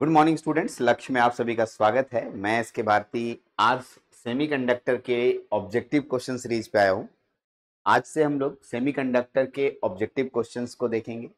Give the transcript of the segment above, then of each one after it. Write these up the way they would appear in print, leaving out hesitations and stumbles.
Good morning students, लक्ष्य में आप सभी का स्वागत है। मैं एस के भारती आज सेमीकंडक्टर के ऑब्जेक्टिव क्वेश्चन सीरीज पे आया हूँ। आज से हम लोग सेमीकंडक्टर के ऑब्जेक्टिव क्वेश्चंस को देखेंगे।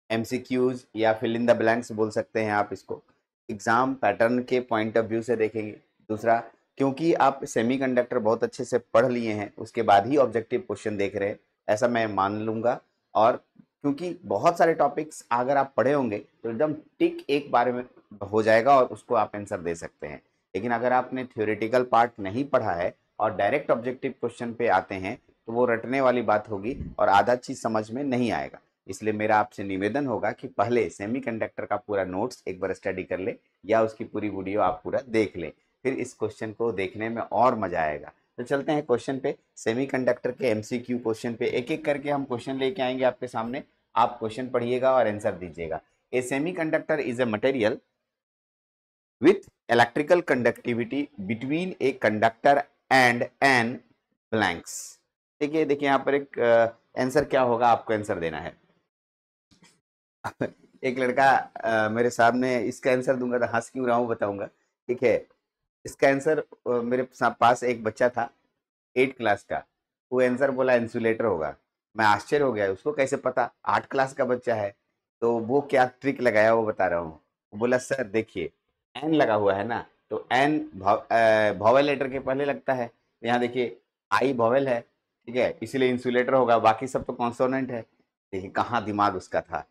एमसीक्यूज या फिल इन द ब्लैंक्स बोल सकते हैं आप इसको। एग्जाम पैटर्न के पॉइंट ऑफ व्यू से देखेंगे। दूसरा, क्योंकि आप सेमीकंडक्टर बहुत अच्छे से पढ़ लिए हैं उसके बाद ही ऑब्जेक्टिव क्वेश्चन देख रहे हैं, ऐसा मैं मान लूंगा। और क्योंकि बहुत सारे टॉपिक्स अगर आप पढ़े होंगे तो एकदम टिक एक बार में हो जाएगा और उसको आप आंसर दे सकते हैं। लेकिन अगर आपने थ्योरेटिकल पार्ट नहीं पढ़ा है और डायरेक्ट ऑब्जेक्टिव क्वेश्चन पे आते हैं तो वो रटने वाली बात होगी और आधा चीज समझ में नहीं आएगा। इसलिए मेरा आपसे निवेदन होगा कि पहले सेमीकंडक्टर का पूरा नोट्स एक बार स्टडी कर ले या उसकी पूरी वीडियो आप पूरा देख ले, फिर इस क्वेश्चन को देखने में और मजा आएगा। तो चलते हैं क्वेश्चन पे। सेमीकंडक्टर के एमसीक्यू क्वेश्चन पे एक एक करके हम क्वेश्चन लेके आएंगे आपके सामने। आप क्वेश्चन पढ़िएगा और आंसर दीजिएगा। A semiconductor is a material with electrical conductivity between a conductor and an blanks। देखिए देखिए यहाँ पर एक आंसर क्या होगा, आपको आंसर देना है। एक लड़का मेरे सामने इसका आंसर दूंगा तो हंस क्यों रहा हूँ बताऊंगा, ठीक है। इसका आंसर मेरे पास एक बच्चा था 8 क्लास का, वो आंसर बोला इंसुलेटर होगा। मैं आश्चर्य हो गया, उसको कैसे पता, 8 क्लास का बच्चा है। तो वो क्या ट्रिक लगाया वो बता रहा हूँ। वो बोला सर देखिए एन लगा हुआ है ना, तो एन वॉवेल लेटर के पहले लगता है। तो यहाँ देखिए आई वॉवेल है, ठीक है, इसलिए इंसुलेटर होगा, बाकी सब तो कॉन्सोनेंट है। देखिए कहाँ दिमाग उसका था।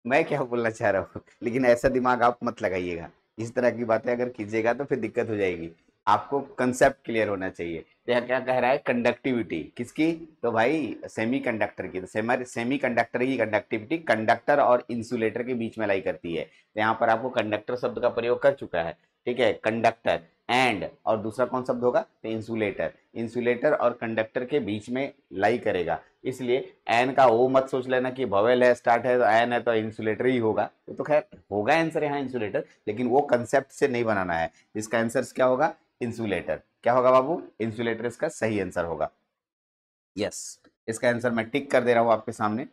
मैं क्या बोलना चाह रहा हूँ, लेकिन ऐसा दिमाग आप मत लगाइएगा। इस तरह की बातें अगर कीजिएगा तो फिर दिक्कत हो जाएगी। आपको कंसेप्ट क्लियर होना चाहिए। तो यहाँ क्या कह रहा है, कंडक्टिविटी किसकी, तो भाई सेमी कंडक्टर की। तो सेमी कंडक्टर की कंडक्टिविटी कंडक्टर और इंसुलेटर के बीच में लाई करती है। तो यहाँ पर आपको कंडक्टर शब्द का प्रयोग कर चुका है, ठीक है। कंडक्टर एंड और दूसरा कौन शब्द होगा, तो इंसुलेटर। इंसुलेटर और कंडक्टर के बीच में लाई करेगा, इसलिए एन का वो मत सोच लेना कि भवेल है स्टार्ट है तो एन है तो इंसुलेटर ही होगा। तो खैर होगा आंसर यहाँ इंसुलेटर, लेकिन वो कंसेप्ट से नहीं बनाना है। इसका आंसर क्या होगा, इंसुलेटर। क्या होगा बाबू, इंसुलेटर इसका सही आंसर होगा। यस, इसका आंसर मैं टिक कर दे रहा हूं आपके सामने।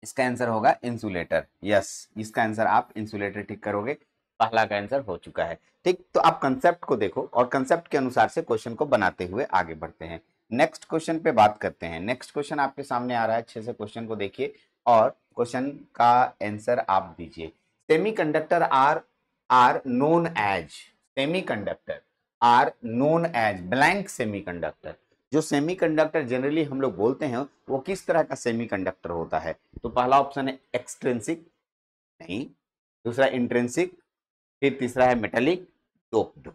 इसका आंसर होगा इंसुलेटर। यस, इसका आंसर आप इंसुलेटर टिक करोगे, पहला का आंसर हो चुका है। ठीक, तो आप कंसेप्ट को देखो और कंसेप्ट के अनुसार से क्वेश्चन को बनाते हुए आगे बढ़ते हैं। नेक्स्ट क्वेश्चन पे बात करते हैं। नेक्स्ट क्वेश्चन आपके सामने आ रहा है, अच्छे से क्वेश्चन को देखिए और क्वेश्चन का आंसर आप दीजिए। Semiconductor are known as, semiconductor are known as blank semiconductor. जो सेमीकंडक्टर जनरली हम लोग बोलते हैं वो किस तरह का सेमीकंडक्टर होता है, तो पहला ऑप्शन है एक्सट्रिंसिक, नहीं। दूसरा इंट्रिंसिक, फिर तीसरा है मेटेलिक, डोप्ड।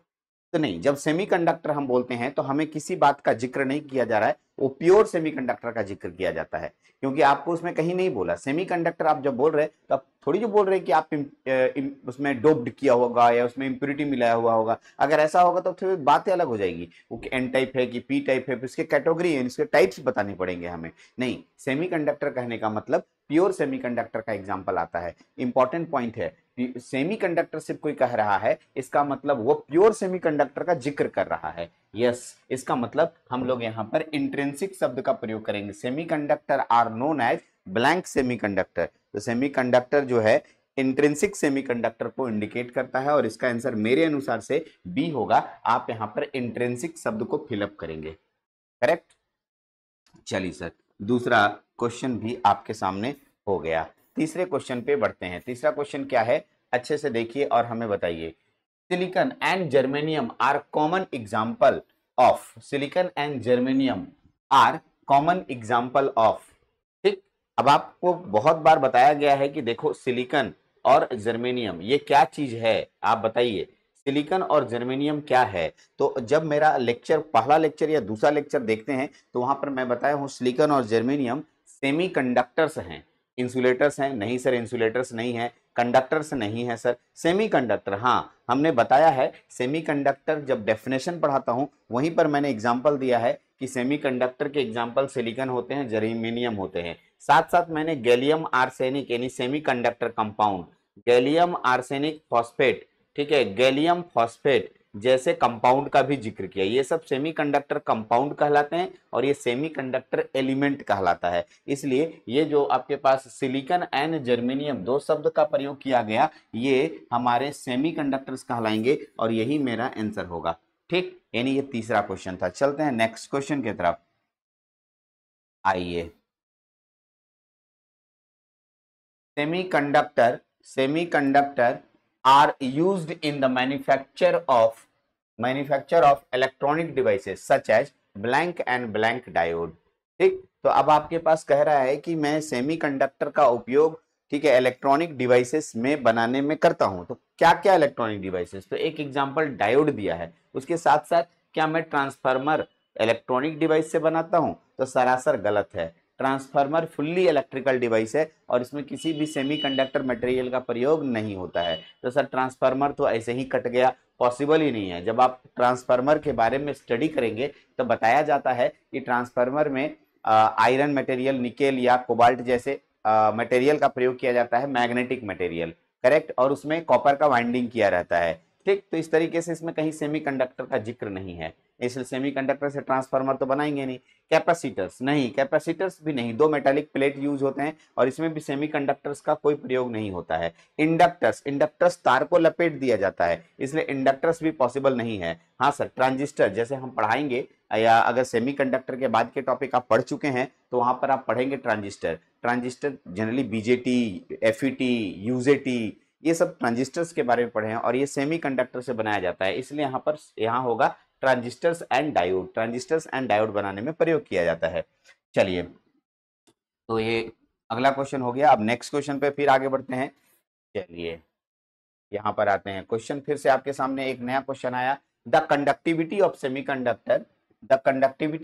तो नहीं, जब सेमीकंडक्टर हम बोलते हैं तो हमें किसी बात का जिक्र नहीं किया जा रहा है, वो प्योर सेमीकंडक्टर का जिक्र किया जाता है। क्योंकि आपको उसमें कहीं नहीं बोला सेमीकंडक्टर, आप जब बोल रहे हैं तो आप थोड़ी जो बोल रहे हैं कि आप उसमें डोप्ड किया होगा या उसमें इंप्योरिटी मिलाया हुआ होगा। अगर ऐसा होगा तो फिर बातें अलग हो जाएगी, वो एन टाइप है कि पी टाइप है, फिर इसके कैटेगरी है, इसके टाइप्स बताने पड़ेंगे हमें। नहीं, सेमीकंडक्टर कहने का मतलब प्योर सेमीकंडक्टर का एग्जांपल आता है। इंपॉर्टेंट पॉइंट है, सेमीकंडक्टर सिर्फ कोई कह रहा है इसका मतलब वो प्योर सेमीकंडक्टर का जिक्र कर रहा है। यस, इसका मतलब हम लोग यहाँ पर इंट्रिंसिक शब्द का प्रयोग करेंगे। Semiconductor are known as blank semiconductor. तो सेमीकंडक्टर जो है इंट्रिंसिक सेमीकंडक्टर को इंडिकेट करता है और इसका आंसर मेरे अनुसार से बी होगा। आप यहाँ पर इंट्रिंसिक शब्द को फिलअप करेंगे, करेक्ट। चलिए सर, दूसरा क्वेश्चन भी आपके सामने हो गया। तीसरे क्वेश्चन पे बढ़ते हैं। तीसरा क्वेश्चन क्या है, अच्छे से देखिए और हमें बताइए। Silicon and germanium are common example of, silicon and germanium are common example of. ठीक, अब आपको बहुत बार बताया गया है कि देखो सिलिकॉन और जर्मेनियम ये क्या चीज है, आप बताइए सिलिकॉन और जर्मेनियम क्या है। तो जब मेरा लेक्चर पहला लेक्चर या दूसरा लेक्चर देखते हैं तो वहां पर मैं बताया हूं सिलिकॉन और जर्मेनियम सेमीकंडक्टर्स हैं। इंसुलेटर्स हैं, नहीं सर इंसुलेटर्स नहीं है। कंडक्टर्स नहीं है सर, सेमीकंडक्टर। हाँ, हमने बताया है सेमीकंडक्टर, जब डेफिनेशन पढ़ाता हूं वहीं पर मैंने एग्जांपल दिया है कि सेमीकंडक्टर के एग्जांपल सिलिकॉन होते हैं, जर्मेनियम होते हैं। साथ साथ मैंने गैलियम आर्सेनिक यानी semiconductor compound, gallium arsenic phosphate, ठीक है, गैलियम फॉस्फेट जैसे कंपाउंड का भी जिक्र किया। ये सब सेमीकंडक्टर कंपाउंड कहलाते हैं और ये सेमीकंडक्टर एलिमेंट कहलाता है। इसलिए ये जो आपके पास सिलिकॉन एंड जर्मेनियम दो शब्द का प्रयोग किया गया, ये हमारे सेमीकंडक्टर्स कहलाएंगे और यही मेरा आंसर होगा। ठीक, यानी ये तीसरा क्वेश्चन था। चलते हैं नेक्स्ट क्वेश्चन की तरफ। आइए, semiconductor are used in the manufacture of electronic devices such as blank and blank diode। ठीक, तो अब आपके पास कह रहा है कि मैं सेमीकंडक्टर का उपयोग, ठीक है, इलेक्ट्रॉनिक डिवाइसेस में बनाने में करता हूं। तो क्या क्या इलेक्ट्रॉनिक डिवाइसेस? तो एक एग्जांपल डायोड दिया है, उसके साथ साथ क्या मैं ट्रांसफार्मर इलेक्ट्रॉनिक डिवाइस से बनाता हूं? तो सरासर गलत है। ट्रांसफार्मर फुल्ली इलेक्ट्रिकल डिवाइस है और इसमें किसी भी सेमीकंडक्टर मटेरियल का प्रयोग नहीं होता है। तो सर ट्रांसफार्मर तो ऐसे ही कट गया, पॉसिबल ही नहीं है। जब आप ट्रांसफार्मर के बारे में स्टडी करेंगे तो बताया जाता है कि ट्रांसफार्मर में आयरन मटेरियल, निकेल या कोबाल्ट जैसे मटेरियल का प्रयोग किया जाता है, मैग्नेटिक मटेरियल, करेक्ट, और उसमें कॉपर का वाइंडिंग किया रहता है। ठीक, तो इस तरीके से इसमें कहीं सेमीकंडक्टर का जिक्र नहीं है, इसलिए सेमीकंडक्टर से ट्रांसफार्मर तो बनाएंगे नहीं। कैपेसिटर्स नहीं, कैपेसिटर्स भी नहीं, दो मेटालिक प्लेट यूज होते हैं और इसमें भी सेमीकंडक्टर्स का कोई प्रयोग नहीं होता है। इंडक्टर्स तार को लपेट दिया जाता है, इसलिए इंडक्टर्स भी पॉसिबल नहीं है। हाँ सर, ट्रांजिस्टर जैसे हम पढ़ाएंगे, या अगर सेमीकंडक्टर के बाद के टॉपिक आप पढ़ चुके हैं तो वहां पर आप पढ़ेंगे transistor generally BJT, FET, UJT, ये सब ट्रांजिस्टर्स के बारे में पढ़े हैं और ये सेमीकंडक्टर से बनाया जाता है, इसलिए यहाँ होगा ट्रांजिस्टर्स एंड डायोड बनाने में प्रयोग किया जाता है। चलिए, तो ये अगला क्वेश्चन हो गया। अब नेक्स्ट क्वेश्चन पे फिर आगे बढ़ते हैं। चलिए यहाँ पर आते हैं, क्वेश्चन फिर से आपके सामने एक नया क्वेश्चन आया। The conductivity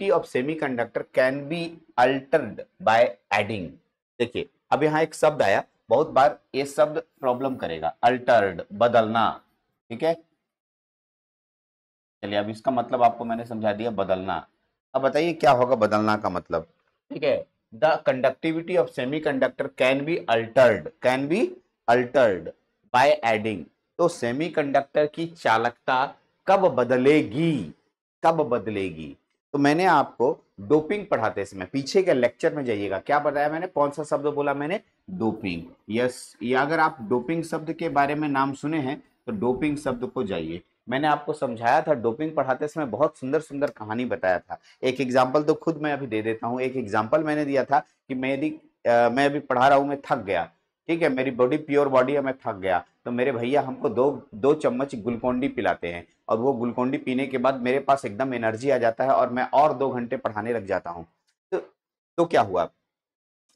of semiconductor can be altered by adding. देखिए, अब यहाँ एक शब्द आया, बहुत बार ये शब्द प्रॉब्लम करेगा, अल्टर्ड, बदलना, ठीक है। चलिए, अब इसका मतलब आपको मैंने समझा दिया, बदलना। अब बताइए क्या होगा बदलना का मतलब, ठीक है। The conductivity of semiconductor can be altered by adding. तो सेमीकंडक्टर की चालकता कब बदलेगी? तो मैंने आपको डोपिंग पढ़ाते समय, पीछे के लेक्चर में जाइएगा, क्या बताया मैंने, कौन सा शब्द बोला मैंने? डोपिंग। यस, ये अगर आप डोपिंग शब्द के बारे में नाम सुने हैं तो डोपिंग शब्द को जाइए। मैंने आपको समझाया था, डोपिंग पढ़ाते समय बहुत सुंदर सुंदर कहानी बताया था। एक एग्जाम्पल तो खुद मैं अभी दे देता हूँ। एक एग्जाम्पल मैंने दिया था कि मैं अभी पढ़ा रहा हूँ, मैं थक गया, ठीक है, मेरी बॉडी प्योर बॉडी है, मैं थक गया, तो मेरे भैया हमको दो चम्मच ग्लूकोन डी पिलाते हैं और वो ग्लूकोन डी पीने के बाद मेरे पास एकदम एनर्जी आ जाता है और मैं और 2 घंटे पढ़ाने लग जाता हूँ। तो क्या हुआ,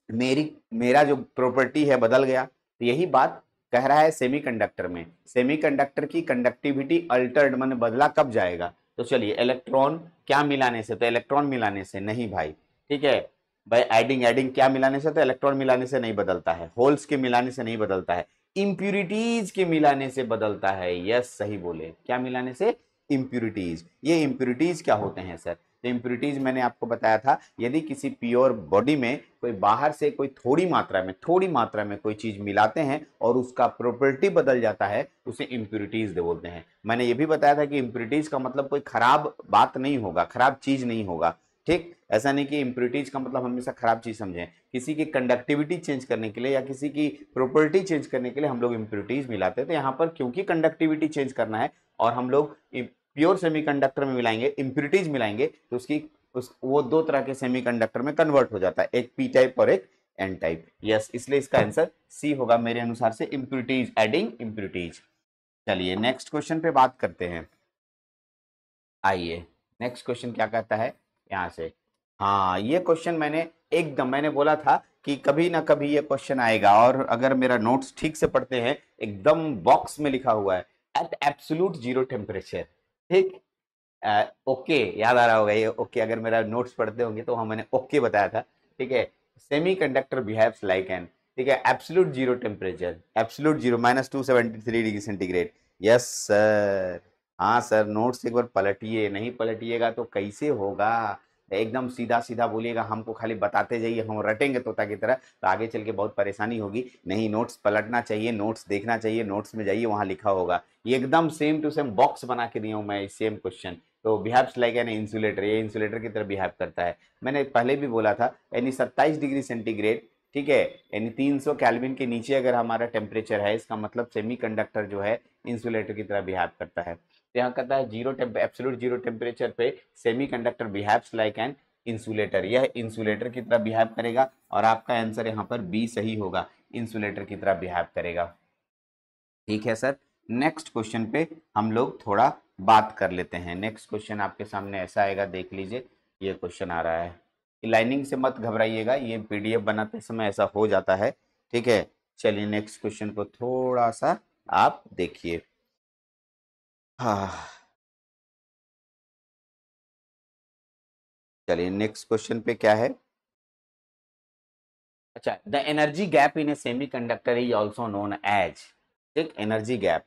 मेरा जो प्रॉपर्टी है बदल गया। तो यही बात कह रहा है सेमीकंडक्टर में, सेमीकंडक्टर की कंडक्टिविटी अल्टर्ड माने बदला कब जाएगा? तो चलिए, इलेक्ट्रॉन क्या मिलाने से? तो इलेक्ट्रॉन मिलाने से नहीं भाई, ठीक है भाई, एडिंग क्या मिलाने से? तो इलेक्ट्रॉन मिलाने से नहीं बदलता है, होल्स के मिलाने से नहीं बदलता है, इंप्यूरिटीज के मिलाने से बदलता है। यस, सही बोले, क्या मिलाने से? इंप्यूरिटीज। ये इंप्यूरिटीज क्या होते हैं सर? तो इंप्यूरिटीज मैंने आपको बताया था, यदि किसी प्योर बॉडी में कोई बाहर से कोई थोड़ी मात्रा में कोई चीज मिलाते हैं और उसका प्रॉपर्टी बदल जाता है, उसे इंप्यूरिटीज बोलते हैं। मैंने ये भी बताया था कि इंप्यूरिटीज का मतलब कोई खराब बात नहीं होगा, खराब चीज नहीं होगा, ठीक। ऐसा नहीं कि इंप्यूरिटीज का मतलब हमेशा खराब चीज समझें। किसी की कंडक्टिविटी चेंज करने के लिए या किसी की प्रॉपर्टी चेंज करने के लिए हम लोग इंप्यूरिटीज मिलाते हैं। तो यहाँ पर क्योंकि कंडक्टिविटी चेंज करना है और हम लोग प्योर सेमीकंडक्टर में मिलाएंगे, इंप्यूरिटीज मिलाएंगे, तो वो दो तरह के सेमीकंडक्टर में कन्वर्ट हो जाता है, एक पी टाइप और एक एन टाइप। यस, इसलिए इसका आंसर सी होगा मेरे अनुसार से, इंप्यूरिटीज, एडिंग इंप्यूरिटीज। चलिए नेक्स्ट क्वेश्चन पे बात करते हैं। आइए, नेक्स्ट क्वेश्चन क्या कहता है यहाँ से। हाँ, ये क्वेश्चन मैंने बोला था कि कभी ना कभी ये क्वेश्चन आएगा, और अगर मेरा नोट्स ठीक से पढ़ते हैं, एकदम बॉक्स में लिखा हुआ है, एट एब्सोल्यूट जीरो टेम्परेचर, ठीक। ओके, याद आ रहा होगा ये ओके, अगर मेरा नोट्स पढ़ते होंगे तो मैंने ओके बताया था, ठीक है। सेमीकंडक्टर बिहेव्स लाइक एन, ठीक है, absolute zero temperature, absolute zero -273 degree centigrade. Yes sir, हाँ सर, नोट्स एक बार पलटिए, नहीं पलटिएगा तो कैसे होगा। एकदम सीधा सीधा बोलिएगा, हमको खाली बताते जाइए, हम रटेंगे तोता की तरह, तो आगे चल के बहुत परेशानी होगी। नहीं, नोट्स पलटना चाहिए, नोट्स देखना चाहिए, नोट्स में जाइए, वहाँ लिखा होगा। ये एकदम सेम टू सेम बॉक्स बना के दिया हूँ मैं, सेम क्वेश्चन। तो बिहेव्स लाइक एन इंसुलेटर, ये इंसुलेटर की तरह बिहेव करता है। मैंने पहले भी बोला था, यानी 27 डिग्री सेंटीग्रेड, ठीक है, यानी 300 केल्विन के नीचे अगर हमारा टेम्परेचर है, इसका मतलब सेमीकंडक्टर जो है इंसुलेटर की तरह बिहेव करता है। तो यहाँ कहता है एब्सोल्यूट जीरो टेम्परेचर पे semiconductor behaves like an insulator, यह इंसुलेटर की तरह बिहेव करेगा, और आपका आंसर यहाँ पर बी सही होगा, इंसुलेटर की तरह बिहेव करेगा। ठीक है सर, नेक्स्ट क्वेश्चन पे हम लोग थोड़ा बात कर लेते हैं। नेक्स्ट क्वेश्चन आपके सामने ऐसा आएगा, देख लीजिए, ये क्वेश्चन आ रहा है। लाइनिंग से मत घबराइएगा, ये पीडीएफ बनाते समय ऐसा हो जाता है। ठीक है, चलिए नेक्स्ट क्वेश्चन को थोड़ा सा आप देखिए। हाँ, चलिए नेक्स्ट क्वेश्चन पे क्या है। अच्छा, the energy gap in a semiconductor is also known as, ठीक, एनर्जी गैप।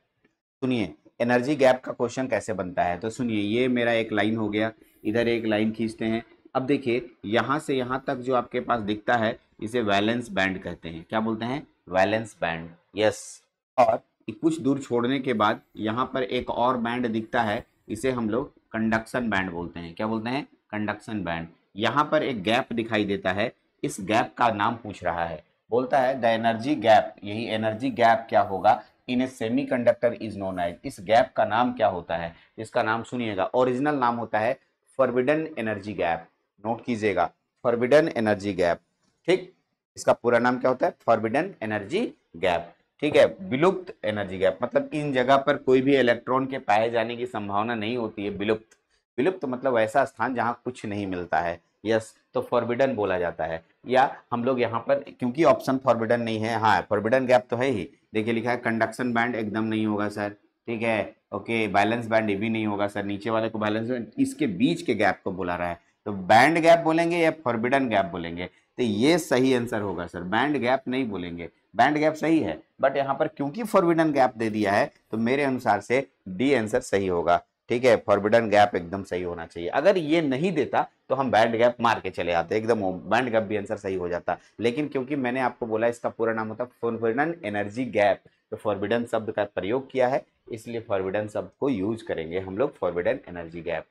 सुनिए, एनर्जी गैप का क्वेश्चन कैसे बनता है, तो सुनिए, ये मेरा एक लाइन हो गया, इधर एक लाइन खींचते हैं। अब देखिए, यहाँ से यहाँ तक जो आपके पास दिखता है, इसे वैलेंस बैंड कहते हैं। क्या बोलते हैं? Valence band, yes. और कुछ दूर छोड़ने के बाद यहाँ पर एक और बैंड दिखता है, इसे हम लोग कंडक्शन बैंड बोलते हैं। क्या बोलते हैं? Conduction band. यहाँ पर एक गैप दिखाई देता है, इस गैप का नाम पूछ रहा है, बोलता है द एनर्जी गैप, यही एनर्जी गैप क्या होगा इन a semiconductor is known as, इस गैप का नाम क्या होता है? इसका नाम सुनिएगा, ओरिजिनल नाम होता है फॉरबिडन एनर्जी गैप। नोट कीजिएगा, फॉरबिडन एनर्जी गैप, ठीक। इसका पूरा नाम क्या होता है? फॉरबिडन एनर्जी गैप, ठीक है। विलुप्त एनर्जी गैप मतलब इन जगह पर कोई भी इलेक्ट्रॉन के पाए जाने की संभावना नहीं होती है, विलुप्त। विलुप्त मतलब ऐसा स्थान जहां कुछ नहीं मिलता है, यस, तो फॉरबिडन बोला जाता है। या हम लोग यहाँ पर, क्योंकि ऑप्शन फॉरबिडन नहीं है, हाँ फॉरबिडन गैप तो है ही, देखिए लिखा है कंडक्शन बैंड, एकदम नहीं होगा सर, ठीक है। ओके, बैलेंस बैंड ये भी नहीं होगा सर, नीचे वाले को बैलेंस बैंड, इसके बीच के गैप को बुला रहा है, तो बैंड गैप बोलेंगे या फॉरबिडन गैप बोलेंगे? तो ये सही आंसर होगा सर, बैंड गैप नहीं बोलेंगे। बैंड गैप सही है, बट यहाँ पर क्योंकि फॉरबिडन गैप दे दिया है, तो मेरे अनुसार से डी आंसर सही होगा, ठीक है। फॉरबिडन गैप एकदम सही होना चाहिए, अगर ये नहीं देता तो हम बैंड गैप मार के चले आते, एकदम बैंड गैप भी आंसर सही हो जाता, लेकिन क्योंकि मैंने आपको बोला इसका पूरा नाम होता है फॉरबिडन एनर्जी गैप, तो फॉरबिडन शब्द का प्रयोग किया है, इसलिए फॉरबिडन शब्द को यूज करेंगे हम लोग, फॉरबिडन एनर्जी गैप।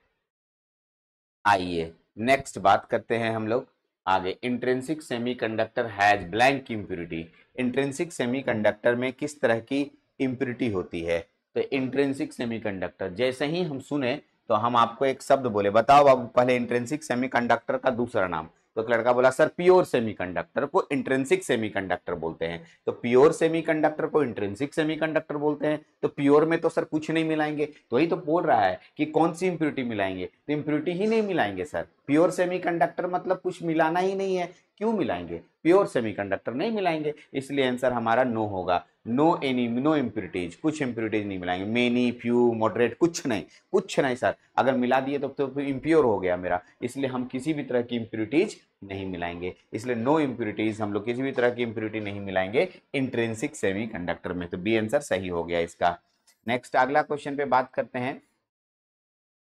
आइए नेक्स्ट बात करते हैं हम लोग आगे। Intrinsic semiconductor has blank impurity, intrinsic semiconductor में किस तरह की इम्प्यूरिटी होती है? तो इंट्रिंसिक सेमीकंडक्टर, जैसे ही हम सुने तो हम आपको एक शब्द बोले, बताओ बाबू पहले इंट्रिंसिक सेमीकंडक्टर का दूसरा नाम। तो एक लड़का बोला सर प्योर सेमीकंडक्टर को इंट्रिंसिक सेमीकंडक्टर बोलते हैं, तो प्योर सेमीकंडक्टर को इंट्रिंसिक सेमीकंडक्टर बोलते हैं, तो प्योर में तो सर कुछ नहीं मिलाएंगे, तो वही तो बोल रहा है कि कौन सी इंप्यूरिटी मिलाएंगे, तो इंप्यूरिटी ही नहीं मिलाएंगे सर, प्योर सेमीकंडक्टर मतलब कुछ मिलाना ही नहीं है, क्यों मिलाएंगे? प्योर सेमीकंडक्टर नहीं मिलाएंगे, इसलिए आंसर हमारा नो होगा। नो इम्प्यूरिटीज, कुछ इम्प्यूरिटीज नहीं मिलाएंगे, मेनी, फ्यू, मॉडरेट, कुछ नहीं, कुछ नहीं सर, अगर मिला दिए तो फिर इम्प्योर हो गया मेरा, इसलिए हम किसी भी तरह की इम्प्यूरिटीज नहीं मिलाएंगे, इसलिए नो इम्प्यूरिटीज, हम लोग किसी भी तरह की इम्प्यूरिटी नहीं मिलाएंगे इंट्रिंसिक सेमीकंडक्टर में, तो बी आंसर सही हो गया इसका। नेक्स्ट अगला क्वेश्चन पे बात करते हैं।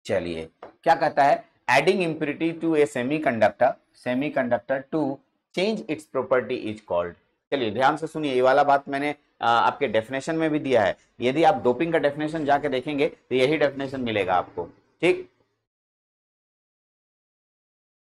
चलिए, क्या कहता है? Adding impurity to a semiconductor to change its property is called. चलिए ध्यान से सुनिए, ये वाला बात मैंने आपके डेफिनेशन में भी दिया है, यदि आप डोपिंग का डेफिनेशन जाके देखेंगे तो यही डेफिनेशन मिलेगा आपको, ठीक।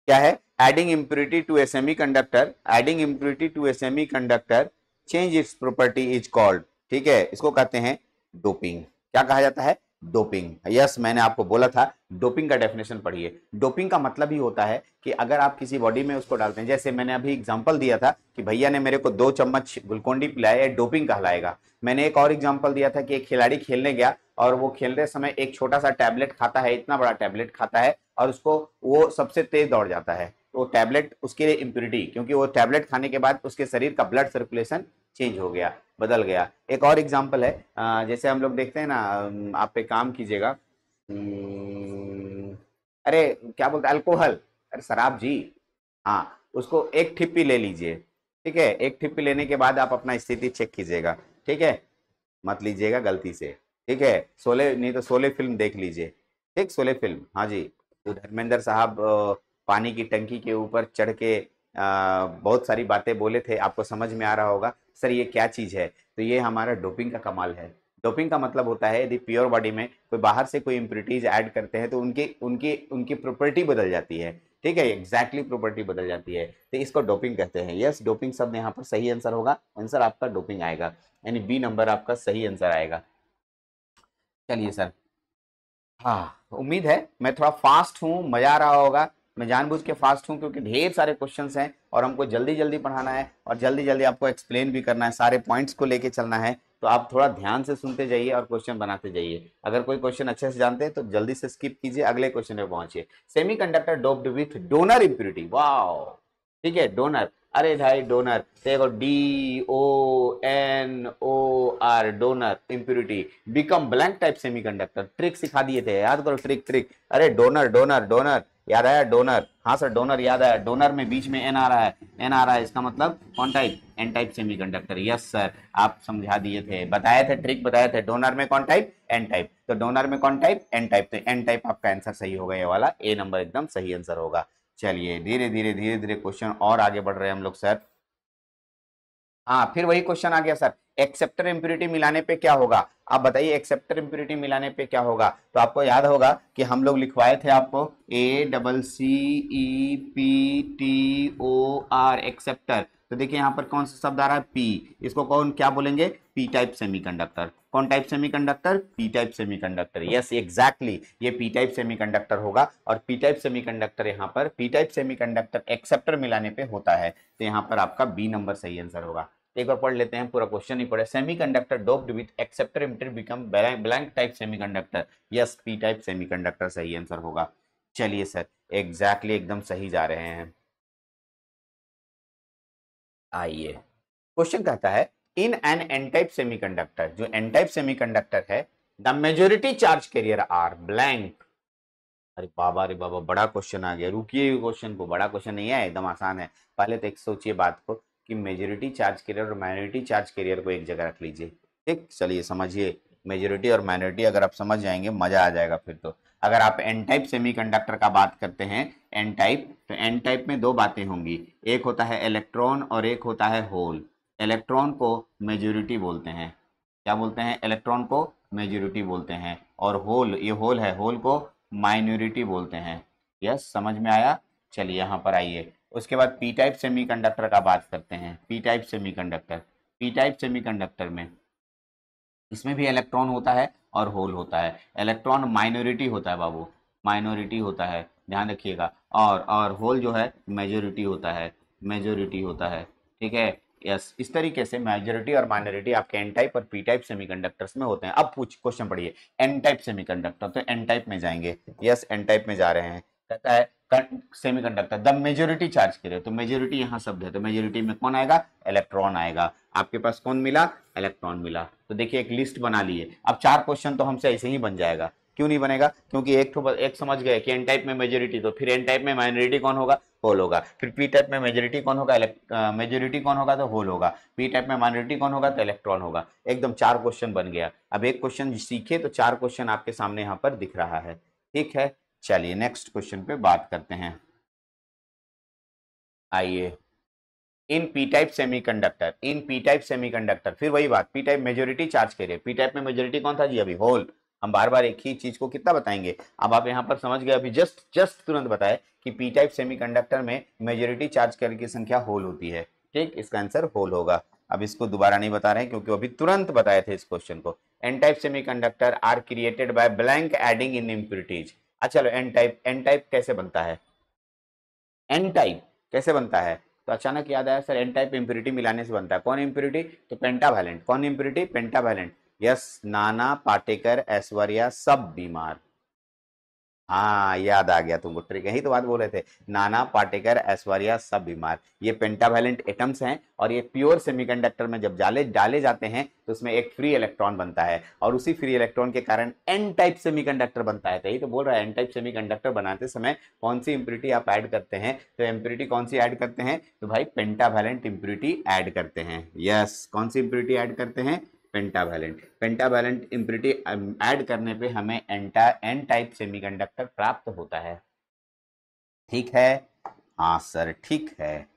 क्या है? Adding impurity to a semiconductor, adding impurity to a semiconductor change its property is called, ठीक है, इसको कहते हैं डोपिंग। क्या कहा जाता है? डोपिंग, यस, मैंने आपको बोला था डोपिंग का डेफिनेशन पढ़िए। डोपिंग का मतलब ही होता है कि अगर आप किसी बॉडी में उसको डालते हैं, जैसे मैंने अभी एग्जांपल दिया था कि भैया ने मेरे को 2 चम्मच ग्लूकोन डी पिलाया, डोपिंग कहलाएगा। मैंने एक और एग्जांपल दिया था कि एक खिलाड़ी खेलने गया और वो खेलते समय एक छोटा सा टैबलेट खाता है, इतना बड़ा टैबलेट खाता है, और उसको वो सबसे तेज दौड़ जाता है, तो टैबलेट उसके लिए इम्प्यूरिटी, क्योंकि वो टैबलेट खाने के बाद उसके शरीर का ब्लड सर्कुलेशन चेंज हो गया, बदल गया। एक और एग्जांपल है, जैसे हम लोग देखते हैं ना, आप पे काम कीजिएगा, अरे क्या बोलते हैं, अल्कोहल, अरे शराब जी, हाँ, उसको एक ठिप्पी ले लीजिए, ठीक है, एक ठिप्पी लेने के बाद आप अपना स्थिति चेक कीजिएगा, ठीक है, मत लीजिएगा गलती से, ठीक है। शोले नहीं तो शोले फिल्म देख लीजिए, ठीक, शोले फिल्म, हाँ जी, तो धर्मेंद्र साहब पानी की टंकी के ऊपर चढ़ के बहुत सारी बातें बोले थे, आपको समझ में आ रहा होगा सर ये क्या चीज है। तो ये हमारा डोपिंग का कमाल है। डोपिंग का मतलब होता है यदि प्योर बॉडी में कोई बाहर से कोई इम्प्योरिटीज ऐड करते हैं तो उनकी उनकी उनकी प्रॉपर्टी बदल जाती है। ठीक है, एग्जैक्टली प्रॉपर्टी बदल जाती है, तो इसको डोपिंग कहते हैं। यस, डोपिंग शब्द यहाँ पर सही आंसर होगा, आंसर आपका डोपिंग आएगा, यानी बी नंबर आपका सही आंसर आएगा। चलिए सर, हाँ उम्मीद है मैं थोड़ा फास्ट हूँ, मजा आ रहा होगा। मैं जानबूझ के फास्ट हूँ क्योंकि ढेर सारे क्वेश्चंस हैं और हमको जल्दी जल्दी पढ़ाना है और जल्दी जल्दी आपको एक्सप्लेन भी करना है, सारे पॉइंट्स को लेके चलना है। तो आप थोड़ा ध्यान से सुनते जाइए और क्वेश्चन बनाते जाइए। अगर कोई क्वेश्चन अच्छे से जानते हैं तो जल्दी से स्किप कीजिए, अगले क्वेश्चन पे पहुंचिए। Semiconductor doped with donor impurity, wow, ठीक है डोनर, अरे भाई डोनर देखो, DONOR, donor impurity become blank type semiconductor. Trick सिखा दिए थे, याद करो ट्रिक ट्रिक। अरे डोनर डोनर डोनर याद आया, डोनर, हाँ सर डोनर याद आया। डोनर में बीच में एन आ रहा है, एन आ रहा है, इसका मतलब कौन type, N type semiconductor. Yes sir, आप समझा दिए थे, बताए थे, ट्रिक बताए थे। डोनर में कौन टाइप, एन टाइप, तो डोनर में कौन टाइप, एन टाइप, तो एन टाइप आपका आंसर सही होगा, ये वाला ए नंबर एकदम सही आंसर होगा। चलिए धीरे धीरे धीरे धीरे क्वेश्चन और आगे बढ़ रहे हैं हम लोग सर। हाँ फिर वही क्वेश्चन आ गया सर, एक्सेप्टर इम्प्योरिटी मिलाने पे क्या होगा। आप बताइए एक्सेप्टर इम्प्योरिटी मिलाने पे क्या होगा। तो आपको याद होगा कि हम लोग लिखवाए थे आपको ACCEPTOR एक्सेप्टर। तो देखिए यहाँ पर कौन सा शब्द आ रहा है, पी, इसको कौन क्या बोलेंगे, पी टाइप सेमीकंडक्टर। कौन type semiconductor, P type semiconductor. Yes exactly, ये पी टाइप सेमीकंडक्टर होगा। और पी टाइप सेमीकंडक्टर यहाँ पर पी टाइप सेमीकंडक्टर एक्सेप्टर मिलाने पे होता है, तो यहाँ पर आपका बी नंबर सही आंसर होगा। एक बार पढ़ लेते हैं, पूरा क्वेश्चन ही पढ़े। Semiconductor doped with acceptor emitter become blank type semiconductor. Yes P type semiconductor सही आंसर होगा। चलिए सर, एग्जैक्टली एकदम सही जा रहे हैं। आइए, क्वेश्चन कहता है in N N type semiconductor, जो एन टाइप सेमीकंडक्टर है, the majority charge carrier are blank. अरे बाबा, अरे बाबा, बड़ा क्वेश्चन आ गया, रुकिए क्वेश्चन को, बड़ा क्वेश्चन नहीं है, एकदम आसान है। पहले तो एक सोचिए बात को कि मेजोरिटी चार्ज कैरियर और माइनॉरिटी चार्ज कैरियर को एक जगह रख लीजिए। ठीक, चलिए समझिए, मेजोरिटी और माइनॉरिटी अगर आप समझ जाएंगे मजा आ जाएगा फिर तो। अगर आप एन टाइप सेमीकंडक्टर का बात करते हैं, एन टाइप, तो एन टाइप में दो बातें होंगी, एक होता है इलेक्ट्रॉन और एक होता है होल। इलेक्ट्रॉन को मेजोरिटी बोलते हैं, क्या बोलते हैं, इलेक्ट्रॉन को मेजोरिटी बोलते हैं, और होल, ये होल है, होल को माइनॉरिटी बोलते हैं। यस समझ में आया। चलिए यहाँ पर आइए, उसके बाद पी टाइप सेमीकंडक्टर का बात करते हैं। P type semiconductor, P type semiconductor में इसमें भी इलेक्ट्रॉन होता है और होल होता है। इलेक्ट्रॉन माइनॉरिटी होता है बाबू, माइनॉरिटी होता है, ध्यान रखिएगा। और होल जो है मेजोरिटी होता है, मेजोरिटी होता है। ठीक है, यस, इस तरीके से मेजोरिटी और माइनॉरिटी आपके एन टाइप और पी टाइप सेमीकंडक्टर्स में होते हैं। अब पूछ क्वेश्चन पढ़िए, एन टाइप सेमीकंडक्टर, तो एन टाइप में जाएंगे। यस एन टाइप में जा रहे हैं। कहता है सेमीकंडक्टर द मेजोरिटी चार्ज करे, तो मेजोरिटी यहाँ शब्द है, तो मेजोरिटी में कौन आएगा, इलेक्ट्रॉन आएगा। आपके पास कौन मिला, इलेक्ट्रॉन मिला। तो देखिए एक लिस्ट बना लिए। अब चार क्वेश्चन तो हमसे ऐसे ही बन जाएगा, क्यों नहीं बनेगा, क्योंकि एक समझ गए कि एन टाइप में मेजोरिटी, तो फिर एन टाइप में माइनॉरिटी कौन होगा, होल होगा। फिर पी टाइप में मेजोरिटी कौन होगा, मेजोरिटी कौन होगा, तो होल होगा। पी टाइप में माइनॉरिटी कौन होगा, तो इलेक्ट्रॉन होगा। एकदम चार क्वेश्चन बन गया। अब एक क्वेश्चन सीखे तो चार क्वेश्चन आपके सामने यहाँ पर दिख रहा है। ठीक है, चलिए नेक्स्ट क्वेश्चन पे बात करते हैं। आइए, in P type semiconductor, in P type semiconductor, फिर वही बात, पी टाइप मेजोरिटी चार्ज करिए। पी टाइप में मेजोरिटी कौन था जी, अभी होल। हम बार बार एक ही चीज को कितना बताएंगे। अब आप यहाँ पर समझ गए, अभी जस्ट जस्ट तुरंत बताए कि पी टाइप सेमीकंडक्टर में मेजोरिटी चार्ज कैरियर की संख्या होल होती है। ठीक, इसका आंसर होल होगा। अब इसको दोबारा नहीं बता रहे हैं क्योंकि अभी तुरंत बताए थे इस क्वेश्चन को। N type semiconductor are created by blank adding in impurities. अच्छा चलो, एन टाइप, एन टाइप कैसे बनता है, एन टाइप कैसे बनता है। तो अचानक याद आया सर, एन टाइप इम्प्योरिटी मिलाने से बनता है। कौन इम्प्योरिटी, तो पेंटावैलेंट। कौन impurity, pentavalent. Yes, Nana Patekar Aishwarya सब बीमार। हाँ याद आ गया तुमको, ट्रिक, यही तो बात बोल रहे थे। नाना पाटेकर ऐश्वर्या सब बीमार, ये पेंटावैलेंट एटम्स हैं, और ये प्योर सेमीकंडक्टर में जब डाले डाले जाते हैं तो उसमें एक फ्री इलेक्ट्रॉन बनता है, और उसी फ्री इलेक्ट्रॉन के कारण एन टाइप सेमीकंडक्टर बनता है। तो यही तो बोल रहा है, एन टाइप सेमीकंडक्टर बनाते समय कौन सी इंप्योरिटी आप ऐड करते हैं, तो इंप्योरिटी कौन सी ऐड करते हैं, तो भाई पेंटावैलेंट इंप्योरिटी ऐड करते हैं। यस, कौन सी इंप्योरिटी ऐड करते हैं, पेंटावैलेंट। पेंटावैलेंट इम्प्योरिटी ऐड करने पे हमें एन टाइप सेमीकंडक्टर प्राप्त होता है। ठीक है, हाँ सर, ठीक है।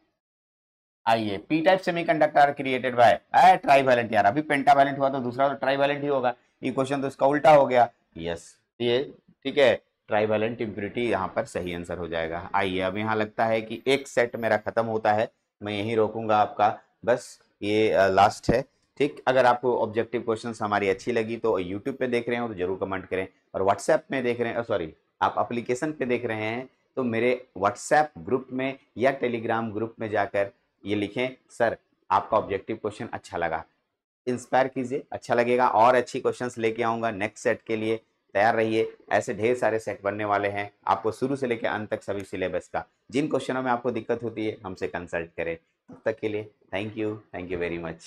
आइए, P type semiconductor are created by trivalent. यार अभी पेंटावैलेंट हुआ तो दूसरा तो ट्राइवैलेंट ही होगा। ये क्वेश्चन तो इसका उल्टा हो गया। यस, ये ठीक है, ट्राइवैलेंट इम्प्योरिटी यहाँ पर सही आंसर हो जाएगा। आइए, अब यहाँ लगता है कि एक सेट मेरा खत्म होता है, मैं यहीं रोकूंगा आपका, बस ये लास्ट है। ठीक, अगर आपको ऑब्जेक्टिव क्वेश्चंस हमारी अच्छी लगी तो यूट्यूब पे देख रहे हो तो जरूर कमेंट करें, और व्हाट्सएप में देख रहे हैं, सॉरी आप एप्लीकेशन पे देख रहे हैं तो मेरे व्हाट्सएप ग्रुप में या टेलीग्राम ग्रुप में जाकर ये लिखें, सर आपका ऑब्जेक्टिव क्वेश्चन अच्छा लगा, इंस्पायर कीजिए, अच्छा लगेगा और अच्छी क्वेश्चंस लेके आऊंगा नेक्स्ट सेट के लिए। तैयार रहिए, ऐसे ढेर सारे सेट बनने वाले हैं आपको शुरू से लेकर अंत तक सभी सिलेबस का। जिन क्वेश्चनों में आपको दिक्कत होती है हमसे कंसल्ट करें। तब तक के लिए थैंक यू वेरी मच।